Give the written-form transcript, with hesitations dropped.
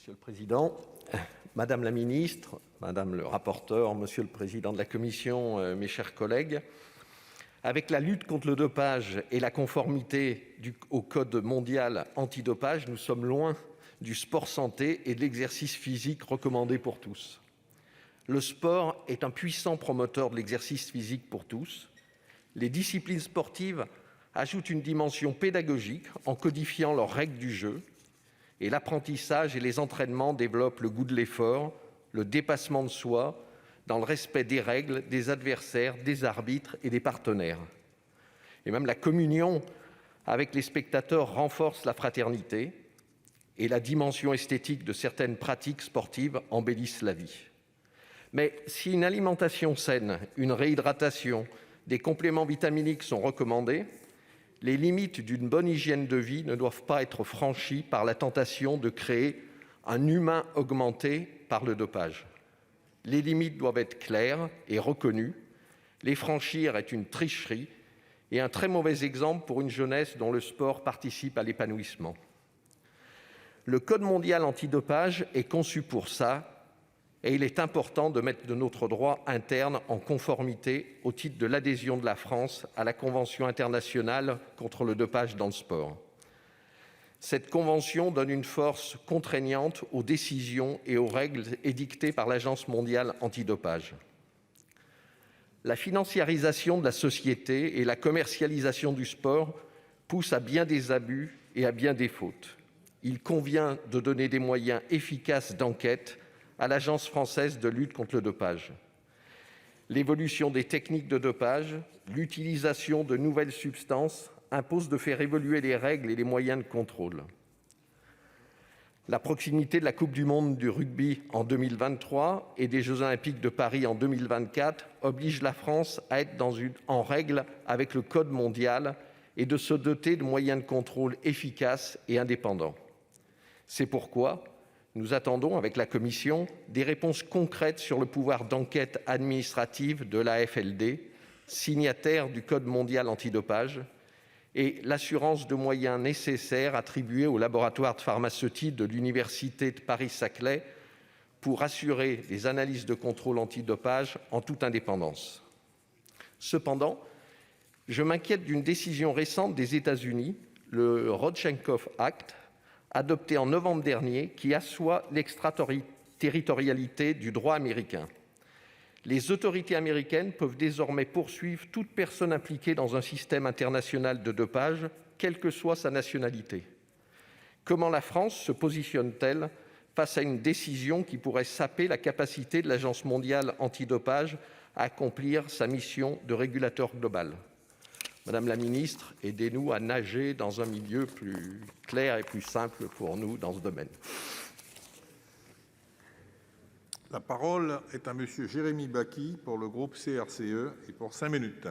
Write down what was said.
Monsieur le Président, Madame la Ministre, Madame le rapporteur, Monsieur le Président de la Commission, mes chers collègues, avec la lutte contre le dopage et la conformité au Code mondial antidopage, nous sommes loin du sport santé et de l'exercice physique recommandé pour tous. Le sport est un puissant promoteur de l'exercice physique pour tous. Les disciplines sportives ajoutent une dimension pédagogique en codifiant leurs règles du jeu. Et l'apprentissage et les entraînements développent le goût de l'effort, le dépassement de soi, dans le respect des règles, des adversaires, des arbitres et des partenaires. Et même la communion avec les spectateurs renforce la fraternité et la dimension esthétique de certaines pratiques sportives embellissent la vie. Mais si une alimentation saine, une réhydratation, des compléments vitaminiques sont recommandés, les limites d'une bonne hygiène de vie ne doivent pas être franchies par la tentation de créer un humain augmenté par le dopage. Les limites doivent être claires et reconnues. Les franchir est une tricherie et un très mauvais exemple pour une jeunesse dont le sport participe à l'épanouissement. Le Code mondial antidopage est conçu pour ça, et il est important de mettre notre droit interne en conformité au titre de l'adhésion de la France à la Convention internationale contre le dopage dans le sport. Cette convention donne une force contraignante aux décisions et aux règles édictées par l'Agence mondiale antidopage. La financiarisation de la société et la commercialisation du sport poussent à bien des abus et à bien des fautes. Il convient de donner des moyens efficaces d'enquête à l'Agence française de lutte contre le dopage. L'évolution des techniques de dopage, l'utilisation de nouvelles substances imposent de faire évoluer les règles et les moyens de contrôle. La proximité de la Coupe du monde du rugby en 2023 et des Jeux olympiques de Paris en 2024 oblige la France à être en règle avec le Code mondial et de se doter de moyens de contrôle efficaces et indépendants. C'est pourquoi nous attendons, avec la Commission, des réponses concrètes sur le pouvoir d'enquête administrative de l'AFLD, signataire du Code mondial antidopage, et l'assurance de moyens nécessaires attribués au laboratoire de pharmaceutique de l'Université de Paris-Saclay pour assurer les analyses de contrôle antidopage en toute indépendance. Cependant, je m'inquiète d'une décision récente des États-Unis, le Rodchenkov Act, adopté en novembre dernier, qui assoit l'extraterritorialité du droit américain. Les autorités américaines peuvent désormais poursuivre toute personne impliquée dans un système international de dopage, quelle que soit sa nationalité. Comment la France se positionne-t-elle face à une décision qui pourrait saper la capacité de l'Agence mondiale antidopage à accomplir sa mission de régulateur global ? Madame la ministre, aidez-nous à nager dans un milieu plus clair et plus simple pour nous dans ce domaine. La parole est à Monsieur Jérémy Bacchi pour le groupe CRCE et pour 5 minutes.